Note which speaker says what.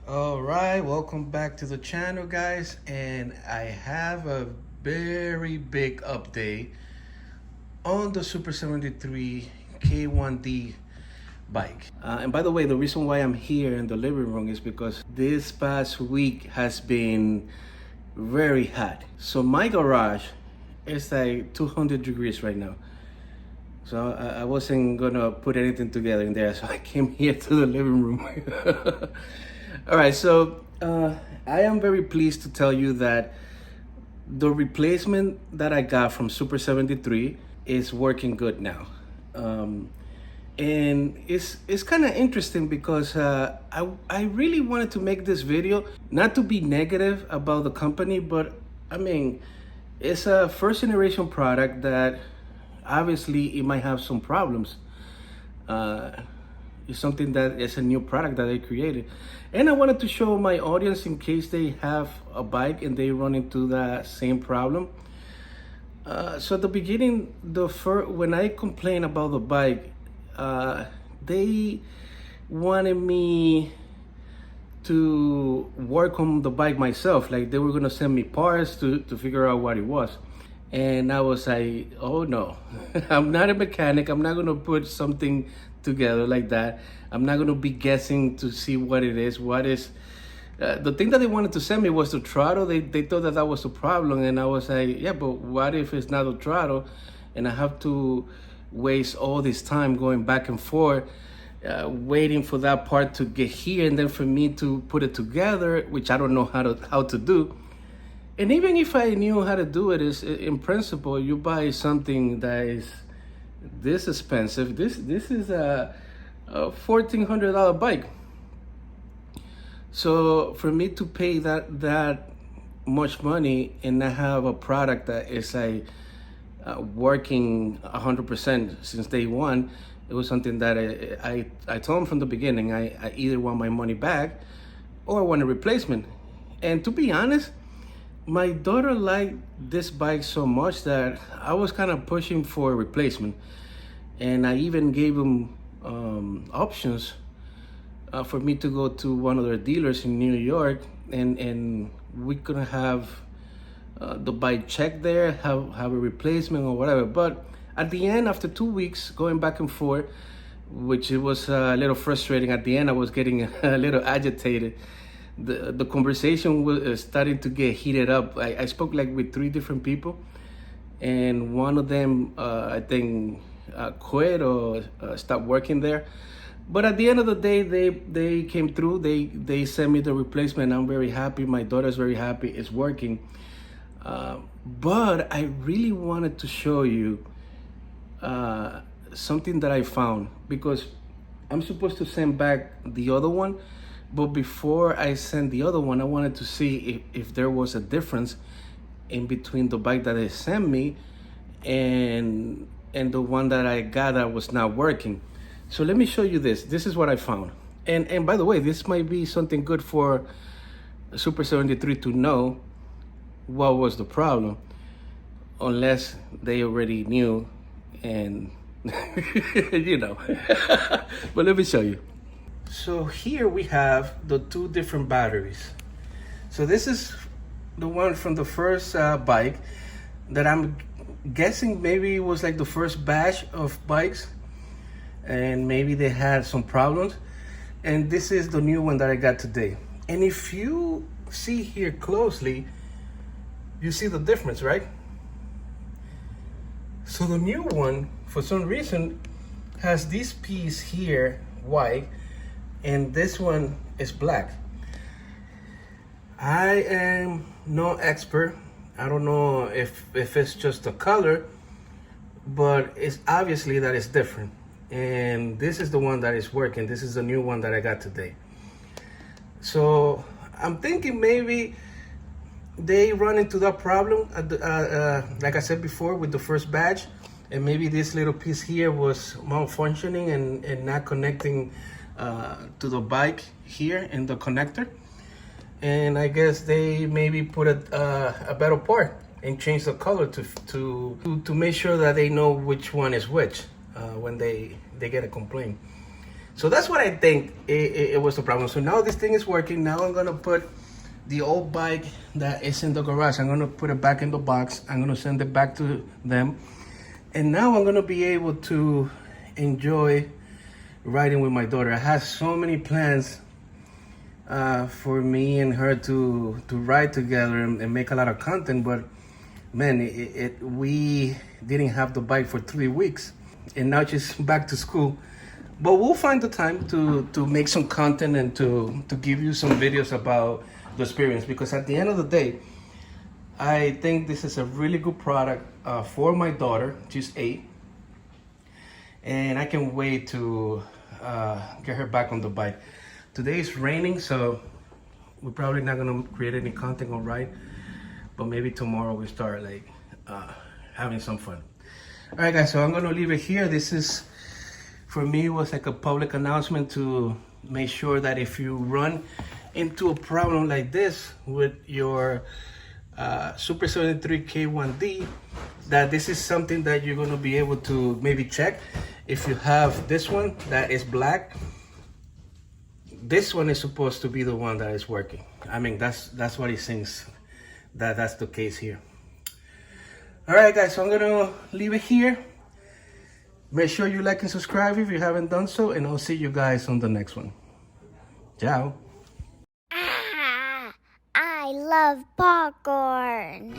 Speaker 1: All right, welcome back to the channel, guys, and I have a very big update on the Super 73 K1D bike. And by the way, the reason why I'm here in the living room is because this past week has been very hot. So my garage is like 200 degrees right now. So I wasn't gonna put anything together in there, so I came here to the living room. All right, so I am very pleased to tell you that the replacement that I got from Super 73 is working good now. And it's kind of interesting because I really wanted to make this video, not to be negative about the company, but I mean, it's a first generation product that obviously it might have some problems. It's something that is a new product that they created, and I wanted to show my audience in case they have a bike and they run into that same problem. So at the beginning, when I complained about the bike, they wanted me to work on the bike myself. Like they were gonna send me parts to figure out what it was. And I was like, oh no, I'm not a mechanic. I'm not gonna put something together like that. I'm not gonna be guessing to see what it is. The thing that they wanted to send me was the throttle. They thought that was the problem. And I was like, yeah, but what if it's not the throttle? And I have to waste all this time going back and forth, waiting for that part to get here. And then for me to put it together, which I don't know how to do. And even if I knew how to do it, is in principle, you buy something that is this expensive. This is a $1,400 bike. So for me to pay that much money and not have a product that is like working 100% since day one, it was something that I told them from the beginning. I either want my money back or I want a replacement. And to be honest, my daughter liked this bike so much that I was kind of pushing for a replacement. And I even gave them options for me to go to one of their dealers in New York, and we could have the bike checked there, have a replacement or whatever. But at the end, after 2 weeks going back and forth, which it was a little frustrating, at the end I was getting a little agitated. The conversation was starting to get heated up. I spoke like with 3 different people, and one of them I think quit or stopped working there. But at the end of the day, they came through. They sent me the replacement. I'm very happy. My daughter's very happy. It's working. But I really wanted to show you something that I found, because I'm supposed to send back the other one. But before I sent the other one, I wanted to see if there was a difference in between the bike that they sent me and the one that I got that was not working. So let me show you this. This is what I found. And by the way, this might be something good for Super 73 to know what was the problem, unless they already knew and you know. But let me show you. So here we have the 2 different batteries. So this is the one from the first bike that I'm guessing maybe it was like the first batch of bikes, and maybe they had some problems. And this is the new one that I got today. And if you see here closely, you see the difference, right? So the new one, for some reason, has this piece here white, and this one is black. I am no expert. I don't know if it's just a color, but it's obviously that it's different. And this is the one that is working. This is the new one that I got today. So I'm thinking maybe they run into that problem, like I said before, with the first batch. And maybe this little piece here was malfunctioning and not connecting to the bike here in the connector. And I guess they maybe put a better part and change the color to make sure that they know which one is which when they get a complaint. So that's what I think it was the problem. So now this thing is working. Now I'm gonna put the old bike that is in the garage, I'm gonna put it back in the box. I'm gonna send it back to them. And now I'm gonna be able to enjoy riding with my daughter. I have so many plans for me and her to ride together and make a lot of content, but man, we didn't have the bike for 3 weeks, and now she's back to school. But we'll find the time to make some content and to give you some videos about the experience, because at the end of the day, I think this is a really good product for my daughter. She's 8, and I can wait to get her back on the bike. Today is raining, so we're probably not gonna create any content or ride, but maybe tomorrow we start like having some fun. All right, guys, so I'm gonna leave it here. This is, for me, was like a public announcement to make sure that if you run into a problem like this with your Super73 K1D, that this is something that you're gonna be able to maybe check. If you have this one that is black, this one is supposed to be the one that is working. I mean, that's what it seems that's the case here. All right, guys, so I'm gonna leave it here. Make sure you like and subscribe if you haven't done so, and I'll see you guys on the next one. Ciao.
Speaker 2: Ah, I love popcorn.